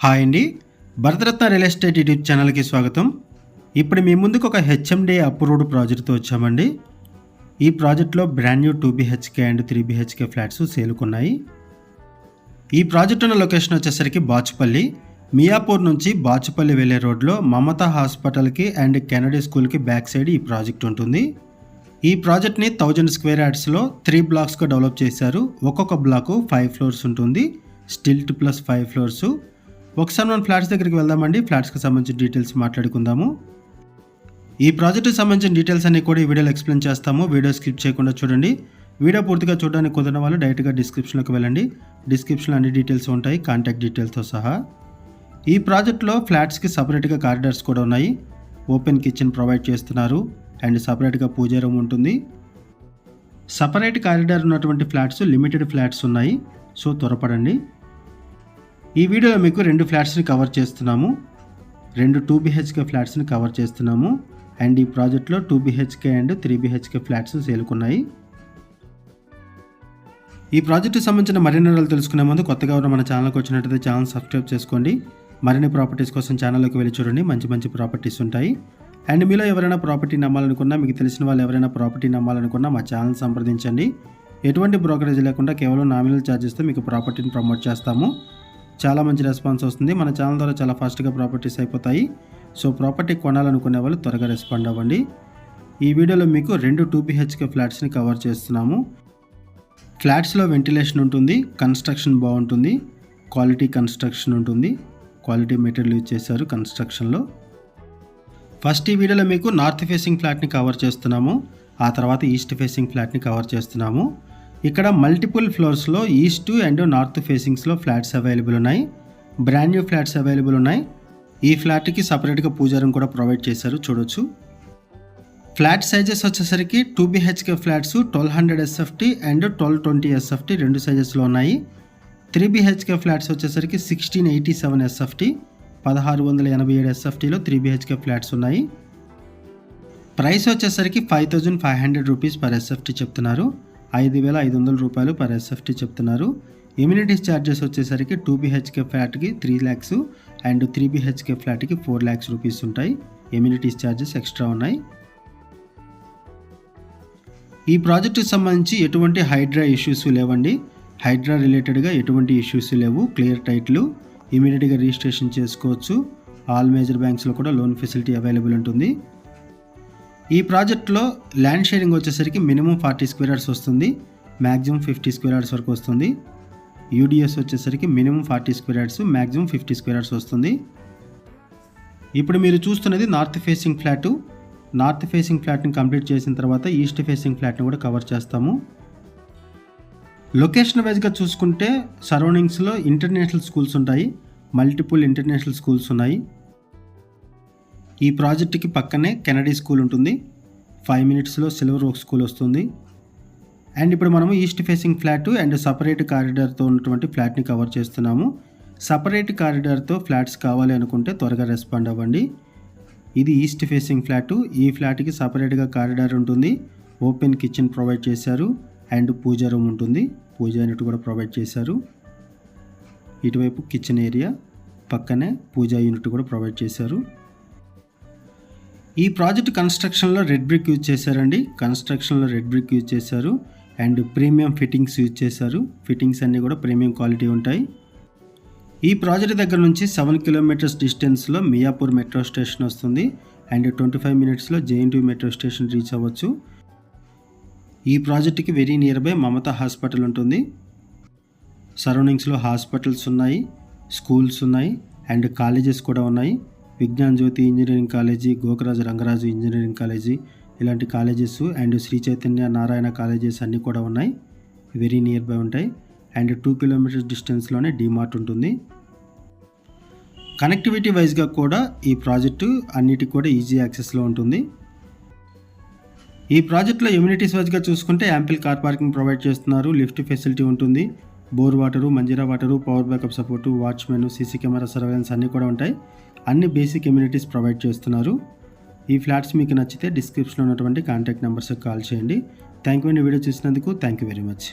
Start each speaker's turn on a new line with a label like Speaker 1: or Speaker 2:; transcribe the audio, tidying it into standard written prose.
Speaker 1: Hi అండి, Bharat Ratna real estate YouTube ఛానల్కి స్వాగతం. ఇప్పుడు మీ ముందుకు ఒక హెచ్ఎండి అప్రూవ్డ్ ప్రాజెక్ట్తో వచ్చామండి. ఈ ప్రాజెక్ట్లో brand new 2BHK and 3BHK flats సేలుకున్నాయి. ఈ ప్రాజెక్ట్ ఉన్న లొకేషన్ వచ్చేసరికి బాచుపల్లి, మియాపూర్ నుంచి బాచుపల్లి వెళ్ళే రోడ్లో మమతా హాస్పిటల్కి అండ్ కెనడీ స్కూల్కి బ్యాక్ సైడ్ ఈ ప్రాజెక్ట్ ఉంటుంది. ఈ ప్రాజెక్ట్ని 1000 స్క్వేర్ యార్డ్స్లో 3 బ్లాక్స్గా డెవలప్ చేశారు. ఒక్కొక్క బ్లాకు 5 ఫ్లోర్స్ ఉంటుంది, స్టిల్ట్ ప్లస్ 5 ఫ్లోర్స్. ఒకసారి మనం ఫ్లాట్స్ దగ్గరికి వెళ్దామండి. ఫ్లాట్స్కి సంబంధించిన డీటెయిల్స్ మాట్లాడుకుందాము. ఈ ప్రాజెక్ట్కి సంబంధించిన డీటెయిల్స్ అన్ని కూడా ఈ వీడియోలో ఎక్స్ప్లెయిన్ చేస్తాము. వీడియో స్కిప్ చేయకుండా చూడండి. వీడియో పూర్తిగా చూడడానికి కుదిరిన వాళ్ళు డైరెక్ట్గా డిస్క్రిప్షన్లోకి వెళ్ళండి. డిస్క్రిప్షన్లో అన్ని డీటెయిల్స్ ఉంటాయి, కాంటాక్ట్ డీటెయిల్స్తో సహా. ఈ ప్రాజెక్ట్లో ఫ్లాట్స్కి సపరేట్గా కారిడార్స్ కూడా ఉన్నాయి. ఓపెన్ కిచెన్ ప్రొవైడ్ చేస్తున్నారు అండ్ సపరేట్గా పూజా రూమ్ ఉంటుంది. సపరేట్ కారిడార్ ఉన్నటువంటి ఫ్లాట్స్ లిమిటెడ్ ఫ్లాట్స్ ఉన్నాయి, సో త్వరపడండి. ఈ వీడియోలో మీకు 2 ఫ్లాట్స్ని కవర్ చేస్తున్నాము. 2 2BHK ఫ్లాట్స్ని కవర్ చేస్తున్నాము. అండ్ ఈ ప్రాజెక్ట్లో 2BHK అండ్ 3BHK ఫ్లాట్స్ సేలుకున్నాయి. ఈ ప్రాజెక్టుకి సంబంధించిన మరిన్ని వివరాలు తెలుసుకునే ముందు కొత్తగా ఉన్న మన ఛానల్కి వచ్చినట్టయితే ఛానల్ సబ్స్క్రైబ్ చేసుకోండి. మరిన్ని ప్రాపర్టీస్ కోసం ఛానల్లోకి వెళ్ళి చూడండి, మంచి మంచి ప్రాపర్టీస్ ఉంటాయి. అండ్ మీలో ఎవరైనా ప్రాపర్టీ నమ్మాలనుకున్నా, మీకు తెలిసిన వాళ్ళు ఎవరైనా ప్రాపర్టీ నమ్మాలనుకున్నా మా ఛానల్ సంప్రదించండి. ఎటువంటి బ్రోకరేజ్ లేకుండా కేవలం నామినల్ ఛార్జెస్తో మీకు ప్రాపర్టీని ప్రమోట్ చేస్తాము. చాలా మంచి రెస్పాన్స్ వస్తుంది. మన ఛానల్ ద్వారా చాలా ఫాస్ట్గా ప్రాపర్టీస్ అయిపోతాయి. సో ప్రాపర్టీ కొనాలనుకునే వాళ్ళు త్వరగా రెస్పాండ్ అవ్వండి. ఈ వీడియోలో మీకు 2 2BHK ఫ్లాట్స్ని కవర్ చేస్తున్నాము. ఫ్లాట్స్లో వెంటిలేషన్ ఉంటుంది, కన్స్ట్రక్షన్ బాగుంటుంది, క్వాలిటీ కన్స్ట్రక్షన్ ఉంటుంది, క్వాలిటీ మెటీరియల్ యూజ్ చేశారు కన్స్ట్రక్షన్లో. ఫస్ట్ ఈ వీడియోలో మీకు నార్త్ ఫేసింగ్ ఫ్లాట్ని కవర్ చేస్తున్నాము. ఆ తర్వాత ఈస్ట్ ఫేసింగ్ ఫ్లాట్ని కవర్ చేస్తున్నాము. ఇక్కడ మల్టిపుల్ ఫ్లోర్స్లో ఈస్ట్ అండ్ నార్త్ ఫేసింగ్స్లో ఫ్లాట్స్ అవైలబుల్ ఉన్నాయి. బ్రాండ్ న్యూ ఫ్లాట్స్ అవైలబుల్ ఉన్నాయి. ఈ ఫ్లాట్కి సపరేట్గా పూజా రూమ్ కూడా ప్రొవైడ్ చేశారు, చూడొచ్చు. ఫ్లాట్ సైజెస్ వచ్చేసరికి 2BHK flats 1200 SFT and 1220 SFT 2 సైజెస్లో ఉన్నాయి. 3BHK ఫ్లాట్స్ వచ్చేసరికి 1687 SFT 1687 SFTలో 3BHK ఫ్లాట్స్ ఉన్నాయి. ప్రైస్ వచ్చేసరికి 5500 రూపీస్ పర్ SFT చెప్తున్నారు. 5500 రూపాయలు పర్ SFT చెప్తున్నారు. ఇమ్యూనిటీస్ ఛార్జెస్ వచ్చేసరికి 2BHK ఫ్లాట్కి 3 lakhs అండ్ 3BHK ఫ్లాట్కి 4 lakhs రూపీస్ ఉంటాయి. ఇమ్యూనిటీస్ ఛార్జెస్ ఎక్స్ట్రా ఉన్నాయి. ఈ ప్రాజెక్టుకి సంబంధించి ఎటువంటి హైడ్రా ఇష్యూస్ లేవండి. హైడ్రా రిలేటెడ్గా ఎటువంటి ఇష్యూస్ లేవు. క్లియర్ టైటిల్, ఇమీడియట్గా రిజిస్ట్రేషన్ చేసుకోవచ్చు. ఆల్ మేజర్ బ్యాంక్స్లో కూడా లోన్ ఫెసిలిటీ అవైలబుల్ ఉంటుంది. ఈ ప్రాజెక్ట్లో ల్యాండ్ షేరింగ్ వచ్చేసరికి మినిమం 40 స్క్వేర్ యార్డ్స్ వస్తుంది, మ్యాక్సిమం 50 స్క్వేర్ యార్డ్స్ వరకు వస్తుంది. యూడిఎస్ వచ్చేసరికి minimum 40 square yards, maximum 50 square yards వస్తుంది. ఇప్పుడు మీరు చూస్తున్నది north facing flat. North facing ఫ్లాట్ని కంప్లీట్ చేసిన తర్వాత ఈస్ట్ ఫేసింగ్ ఫ్లాట్ని కూడా కవర్ చేస్తాము. లొకేషన్ వైజ్గా చూసుకుంటే సరౌండింగ్స్లో ఇంటర్నేషనల్ స్కూల్స్ ఉంటాయి, మల్టిపుల్ ఇంటర్నేషనల్ స్కూల్స్ ఉన్నాయి. ఈ ప్రాజెక్టుకి పక్కనే కెనడీ స్కూల్ ఉంటుంది. 5 minutesలో సిల్వర్ ఓక్ స్కూల్ వస్తుంది. అండ్ ఇప్పుడు మనము east facing flat and separate కారిడార్తో ఉన్నటువంటి ఫ్లాట్ని కవర్ చేస్తున్నాము. సపరేట్ కారిడార్తో ఫ్లాట్స్ కావాలి అనుకుంటే త్వరగా రెస్పాండ్ అవ్వండి. ఇది ఈస్ట్ ఫేసింగ్ ఫ్లాటు. ఈ ఫ్లాట్కి సపరేట్గా కారిడార్ ఉంటుంది, ఓపెన్ కిచెన్ ప్రొవైడ్ చేశారు అండ్ పూజా రూమ్ ఉంటుంది. పూజా యూనిట్ కూడా ప్రొవైడ్ చేశారు. ఇటువైపు కిచెన్ ఏరియా, పక్కనే పూజా యూనిట్ కూడా ప్రొవైడ్ చేశారు. ఈ ప్రాజెక్ట్ కన్స్ట్రక్షన్లో రెడ్ బ్రిక్ యూజ్ చేశారండి. కన్స్ట్రక్షన్లో రెడ్ బ్రిక్ యూజ్ చేశారు అండ్ ప్రీమియం ఫిట్టింగ్స్ యూజ్ చేశారు. ఫిట్టింగ్స్ అన్నీ కూడా ప్రీమియం క్వాలిటీ ఉంటాయి. ఈ ప్రాజెక్ట్ దగ్గర నుంచి 7 kilometers డిస్టెన్స్లో మియాపూర్ మెట్రో స్టేషన్ వస్తుంది and 25 minutesలో JNT metro station reach అవ్వచ్చు. ఈ ప్రాజెక్ట్కి very near by Mamata hospital ఉంటుంది. సరౌండింగ్స్లో హాస్పిటల్స్ ఉన్నాయి, స్కూల్స్ ఉన్నాయి అండ్ కాలేజెస్ కూడా ఉన్నాయి. Vignan Jyothi engineering college, Gokaraju Rangaraju engineering college, ఇలాంటి colleges and Sri Chaitanya Narayana colleges అన్నీ కూడా ఉన్నాయి, వెరీ నియర్ బై ఉంటాయి. అండ్ 2 kilometers డిస్టెన్స్లోనే డిమార్ట్ ఉంటుంది. కనెక్టివిటీ వైజ్గా కూడా ఈ ప్రాజెక్టు అన్నిటికి కూడా ఈజీ యాక్సెస్లో ఉంటుంది. ఈ ప్రాజెక్ట్లో ఇమ్యూనిటీస్ వైజ్గా చూసుకుంటే యాంపిల్ కార్ పార్కింగ్ ప్రొవైడ్ చేస్తున్నారు, లిఫ్ట్ ఫెసిలిటీ ఉంటుంది, bore water, Manjira water, power backup support, watchmen, CC camera surveillance అన్నీ కూడా ఉంటాయి. అన్ని బేసిక్ ఇమ్యూనిటీస్ ప్రొవైడ్ చేస్తున్నారు. ఈ ఫ్లాట్స్ మీకు నచ్చితే డిస్క్రిప్షన్లో ఉన్నటువంటి కాంటాక్ట్ నెంబర్స్కి కాల్ చేయండి. థ్యాంక్ యూ అండి వీడియో చూసినందుకు. Thank you very much.